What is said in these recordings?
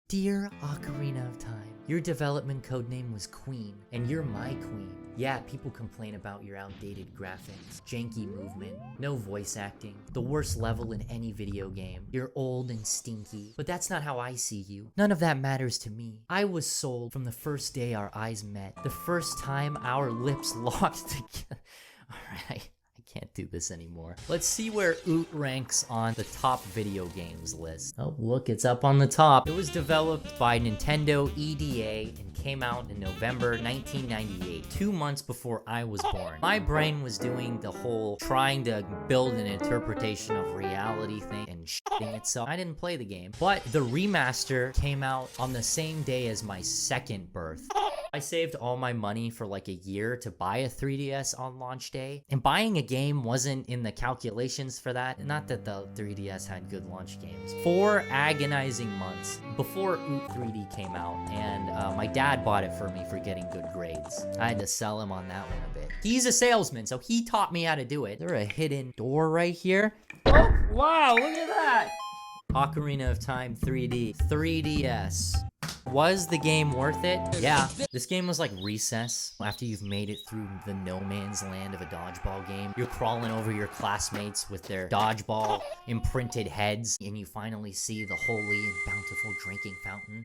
Dear Ocarina of Time, your development codename was Queen, and you're my queen. Yeah, people complain about your outdated graphics, janky movement, no voice acting, the worst level in any video game. You're old and stinky, but that's not how I see you. None of that matters to me. I was sold from the first day our eyes met, the first time our lips locked together. Alright. Can't do this anymore. Let's see where Oot ranks on the top video games list. Oh, look, it's up on the top. It was developed by Nintendo EDA and came out in November 1998, 2 months before I was born. My brain was doing the whole trying to build an interpretation of reality thing and shitting itself. I didn't play the game, but the remaster came out on the same day as my second birth. I saved all my money for like a year to buy a 3DS on launch day, and buying a game wasn't in the calculations for that. Not that the 3DS had good launch games. 4 agonizing months before Oot 3D came out, and my dad bought it for me for getting good grades. I had to sell him on that one a bit. He's a salesman, so he taught me how to do it. There's a hidden door right here. Oh, wow, look at that! Ocarina of Time 3D, 3DS. Was the game worth it? Yeah. This game was like Recess. After you've made it through the no man's land of a dodgeball game, you're crawling over your classmates with their dodgeball imprinted heads, and you finally see the holy and bountiful drinking fountain.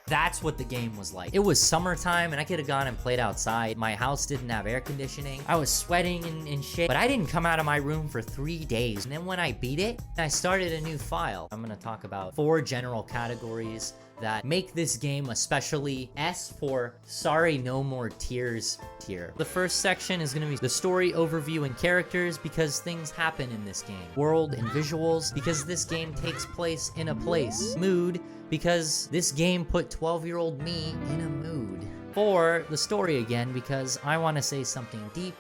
That's what the game was like. It was summertime and I could have gone and played outside. My house didn't have air conditioning. I was sweating and shit, but I didn't come out of my room for 3 days. And then when I beat it, I started a new file. I'm gonna talk about 4 general categories that make this game especially S for Sorry No More Tears tier. The first section is gonna be the story overview and characters, because things happen in this game. World and visuals, because this game takes place in a place. Mood, because this game put 12-year-old me in a mood. 4, the story again, because I want to say something deep.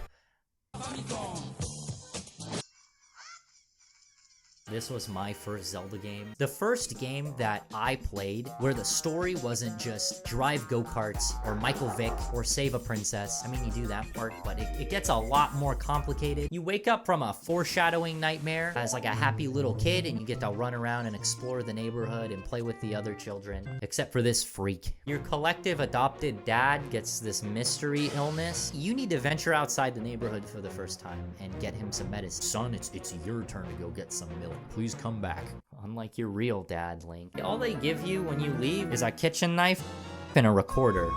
This was my first Zelda game. The first game that I played where the story wasn't just drive go-karts or Michael Vick or save a princess. I mean, you do that part, but it gets a lot more complicated. You wake up from a foreshadowing nightmare as like a happy little kid, and you get to run around and explore the neighborhood and play with the other children, except for this freak. Your collective adopted dad gets this mystery illness. You need to venture outside the neighborhood for the first time and get him some medicine. Son, it's your turn to go get some milk. Please come back. Unlike your real dad, Link. All they give you when you leave is a kitchen knife and a recorder.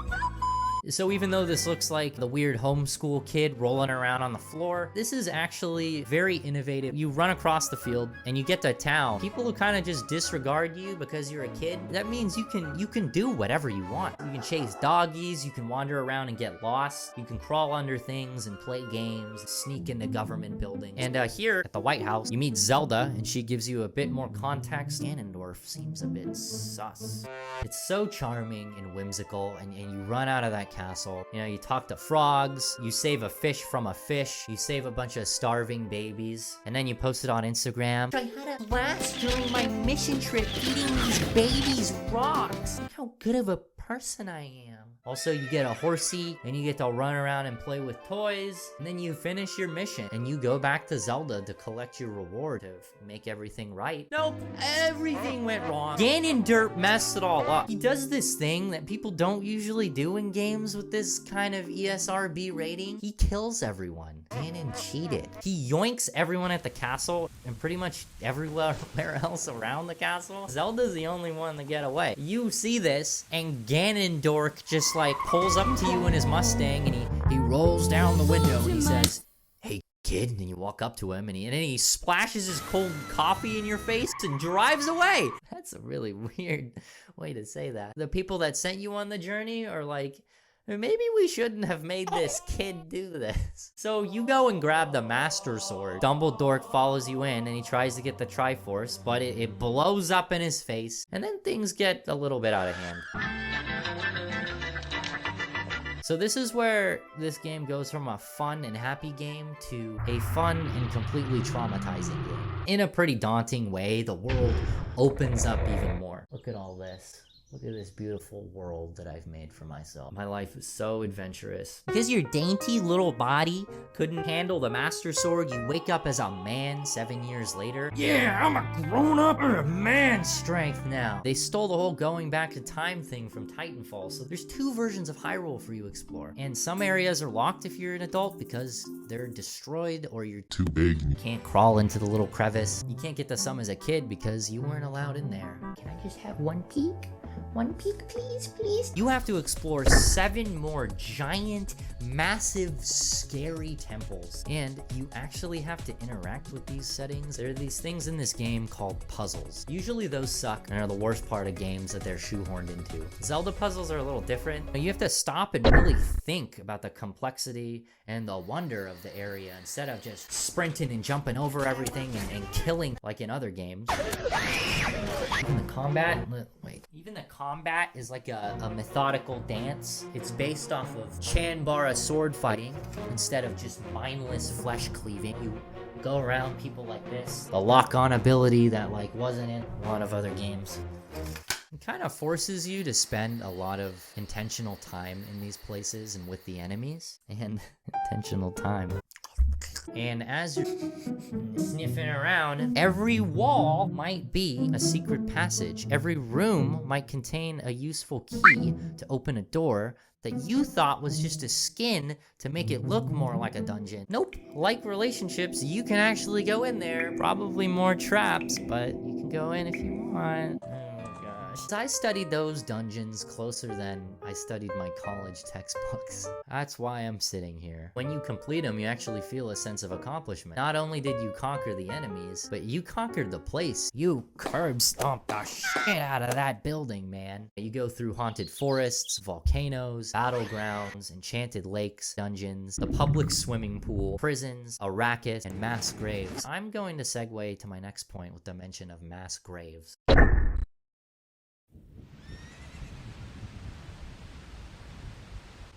So even though this looks like the weird homeschool kid rolling around on the floor, this is actually very innovative. You run across the field and you get to town. People who kind of just disregard you because you're a kid, that means you can do whatever you want. You can chase doggies, you can wander around and get lost, you can crawl under things and play games, sneak into government buildings. And here at the White House, you meet Zelda, and she gives you a bit more context. Ganondorf seems a bit sus. It's so charming and whimsical, and you run out of that castle. You know, you talk to frogs, you save a fish from a fish, you save a bunch of starving babies, and then you post it on Instagram. I had a blast during my mission trip feeding these babies rocks. Look how good of a person I am. Also, you get a horsey, and you get to run around and play with toys, and then you finish your mission, and you go back to Zelda to collect your reward to make everything right. Nope, everything went wrong. Ganondorf messed it all up. He does this thing that people don't usually do in games with this kind of ESRB rating. He kills everyone. Ganon cheated. He yoinks everyone at the castle and pretty much everywhere else around the castle. Zelda's the only one to get away. You see this, and Ganondorf just like pulls up to you in his Mustang, and he rolls down the window and he says, "Hey kid," and then you walk up to him, and then he splashes his cold coffee in your face and drives away. That's a really weird way to say that. The people that sent you on the journey are like, maybe we shouldn't have made this kid do this. So you go and grab the Master Sword. Dumbledore follows you in, and he tries to get the Triforce, but it blows up in his face, and then things get a little bit out of hand. So this is where this game goes from a fun and happy game to a fun and completely traumatizing game. In a pretty daunting way, the world opens up even more. Look at all this. Look at this beautiful world that I've made for myself. My life is so adventurous. Because your dainty little body couldn't handle the Master Sword, you wake up as a man 7 years later. Yeah, I'm a grown-up and a man's strength now. They stole the whole going back to time thing from Titanfall, so there's 2 versions of Hyrule for you to explore. And some areas are locked if you're an adult because they're destroyed or you're too big. You can't crawl into the little crevice. You can't get to some as a kid because you weren't allowed in there. Can I just have one peek? One peek, please, please. You have to explore 7 more giant, massive, scary temples. And you actually have to interact with these settings. There are these things in this game called puzzles. Usually those suck and are the worst part of games that they're shoehorned into. Zelda puzzles are a little different. You have to stop and really think about the complexity and the wonder of the area instead of just sprinting and jumping over everything and killing like in other games. Even the combat, even the combat is like a methodical dance. It's based off of Chanbara sword fighting instead of just mindless flesh cleaving. You go around people like this. The lock-on ability that like wasn't in a lot of other games. It kind of forces you to spend a lot of intentional time in these places and with the enemies. And intentional time. And as you're sniffing around, every wall might be a secret passage. Every room might contain a useful key to open a door that you thought was just a skin to make it look more like a dungeon. Nope. Like relationships, you can actually go in there. Probably more traps, but you can go in if you want. I studied those dungeons closer than I studied my college textbooks. That's why I'm sitting here. When you complete them, you actually feel a sense of accomplishment. Not only did you conquer the enemies, but you conquered the place. You curb stomped the shit out of that building, man. You go through haunted forests, volcanoes, battlegrounds, enchanted lakes, dungeons, the public swimming pool, prisons, a racket, and mass graves. I'm going to segue to my next point with the mention of mass graves.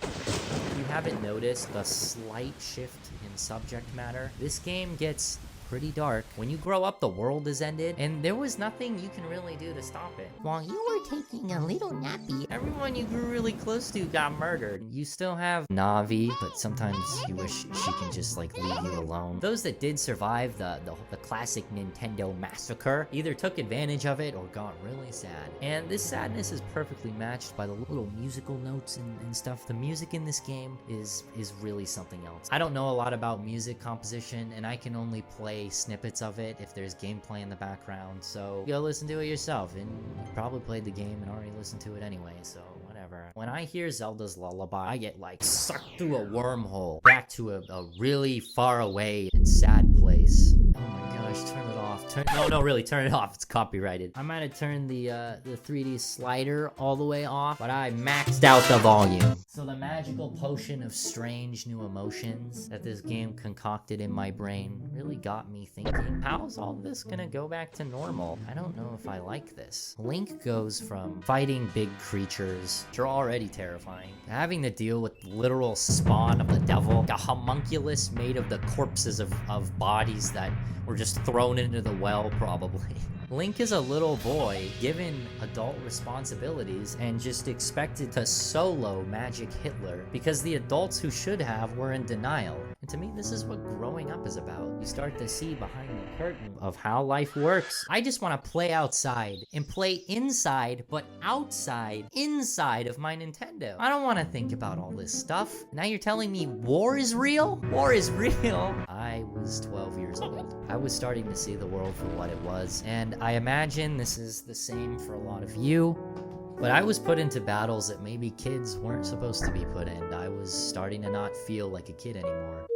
If you haven't noticed the slight shift in subject matter, this game gets pretty dark. When you grow up, the world is ended, and there was nothing you can really do to stop it. While you were taking a little nappy, everyone you grew really close to got murdered. You still have Navi, but sometimes you wish she can just like leave you alone. Those that did survive the classic Nintendo massacre either took advantage of it or got really sad. And this sadness is perfectly matched by the little musical notes and stuff. The music in this game is really something else. I don't know a lot about music composition, and I can only play snippets of it if there's gameplay in the background, so go listen to it yourself. And you probably played the game and already listened to it anyway, so whatever. When I hear Zelda's lullaby, I get like sucked through a wormhole back to a really far away and sad place. Oh my gosh, turn it off. No, really, turn it off. It's copyrighted. I might have turned the 3D slider all the way off, but I maxed out the volume. So the magical potion of strange new emotions that this game concocted in my brain really got me thinking, how's all this gonna go back to normal? I don't know if I like this. Link goes from fighting big creatures, which are already terrifying, to having to deal with literal spawn of the devil, a homunculus made of the corpses of bodies that were just thrown into the well, probably. Link is a little boy given adult responsibilities and just expected to solo Magic Hitler because the adults who should have were in denial. And to me, this is what growing up is about. You start to see behind the curtain of how life works. I just want to play outside and play inside, but inside of my Nintendo. I don't want to think about all this stuff. Now you're telling me war is real? War is real. I was 12 years old. I was starting to see the world for what it was, and I imagine this is the same for a lot of you, but I was put into battles that maybe kids weren't supposed to be put in. I was starting to not feel like a kid anymore.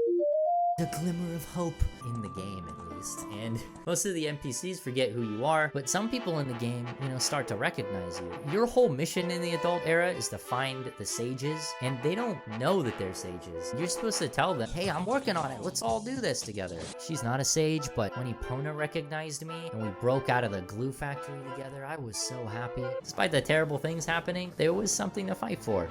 A glimmer of hope in the game, at least. And most of the NPCs forget who you are, but some people in the game, start to recognize you. Your whole mission in the adult era is to find the sages, and they don't know that they're sages. You're supposed to tell them, hey, I'm working on it. Let's all do this together. She's not a sage, but when Epona recognized me and we broke out of the glue factory together, I was so happy. Despite the terrible things happening, there was something to fight for.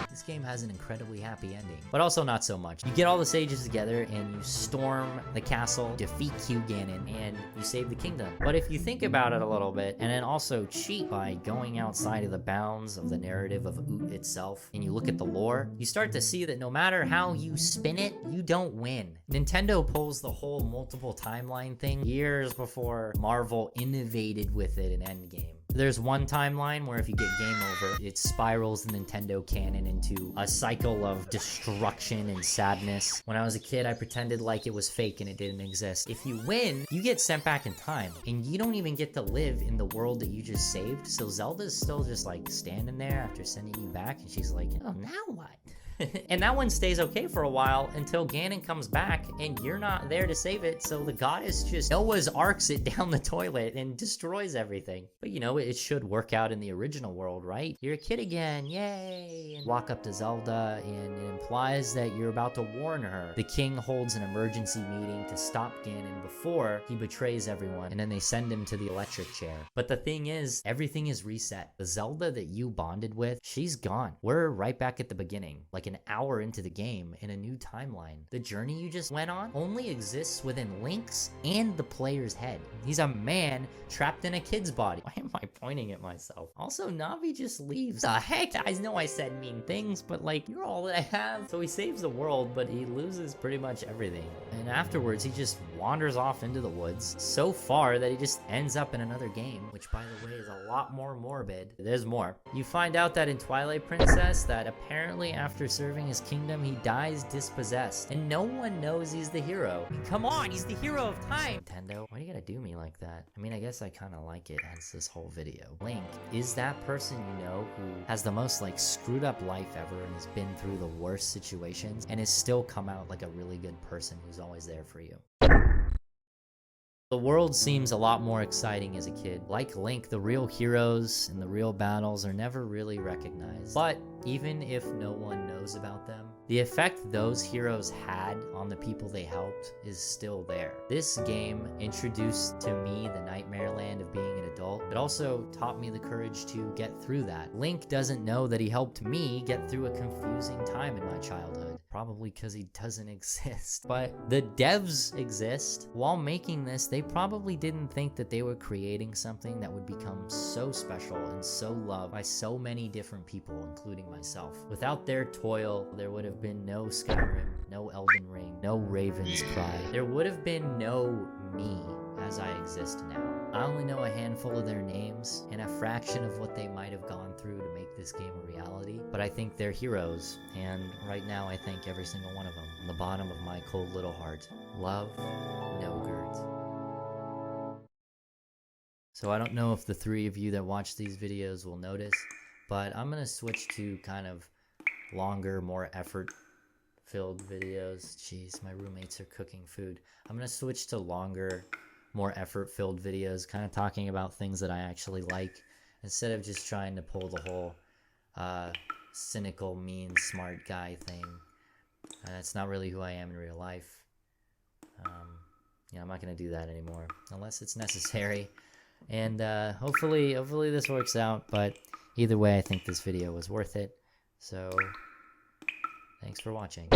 This this game has an incredibly happy ending, but also not so much. You get all the sages together and you storm the castle, defeat Q Ganon, and you save the kingdom. But if you think about it a little bit, and then also cheat by going outside of the bounds of the narrative of Oot itself, and you look at the lore, you start to see that no matter how you spin it, you don't win. Nintendo pulls the whole multiple timeline thing years before Marvel innovated with it in Endgame. There's one timeline where if you get game over, it spirals the Nintendo canon into a cycle of destruction and sadness. When I was a kid, I pretended like it was fake and it didn't exist. If you win, you get sent back in time, and you don't even get to live in the world that you just saved. So Zelda's still just like standing there after sending you back, and she's like, oh, now what? And that one stays okay for a while until Ganon comes back and you're not there to save it, so the goddess just Noah's Arks it down the toilet and destroys everything. But you know, it should work out in the original world, right? You're a kid again, yay! And walk up to Zelda, and it implies that you're about to warn her. The king holds an emergency meeting to stop Ganon before he betrays everyone, and then they send him to the electric chair. But the thing is, everything is reset. The Zelda that you bonded with, she's gone. We're right back at the beginning, like an hour into the game in a new timeline. The journey you just went on only exists within Link's and the player's head. He's a man trapped in a kid's body. Why am I pointing at myself? Also, Navi just leaves. The heck? I know I said mean things, but like, you're all that I have. So he saves the world, but he loses pretty much everything. And afterwards, he just wanders off into the woods so far that he just ends up in another game, which by the way is a lot more morbid. There's more. You find out that in Twilight Princess that apparently after serving his kingdom, he dies dispossessed, and no one knows he's the hero. I mean, come on, he's the hero of time! Nintendo, why do you gotta do me like that? I mean, I guess I kinda like it, hence this whole video. Link is that person you know who has the most like screwed up life ever and has been through the worst situations and has still come out like a really good person who's always there for you. The world seems a lot more exciting as a kid. Like Link, the real heroes and the real battles are never really recognized. But even if no one knows about them, the effect those heroes had on the people they helped is still there. This game introduced to me the nightmare land of being an adult. It also taught me the courage to get through that. Link doesn't know that he helped me get through a confusing time in my childhood. Probably because he doesn't exist. But the devs exist. While making this, they probably didn't think that they were creating something that would become so special and so loved by so many different people, including myself. Without their toil, there would have been no Skyrim, no Elden Ring, no Raven's Cry. There would have been no me as I exist now. I only know a handful of their names and a fraction of what they might have gone through to make this game a reality, but I think they're heroes, and right now I thank every single one of them from the bottom of my cold little heart. Love, Nogurt. So I don't know if the three of you that watch these videos will notice, but I'm gonna switch to kind of longer, more effort-filled videos. Jeez, my roommates are cooking food. I'm gonna switch to longer, more effort-filled videos, kind of talking about things that I actually like, instead of just trying to pull the whole cynical, mean, smart guy thing. That's not really who I am in real life. I'm not gonna do that anymore, unless it's necessary. And hopefully this works out, but either way, I think this video was worth it. So, thanks for watching.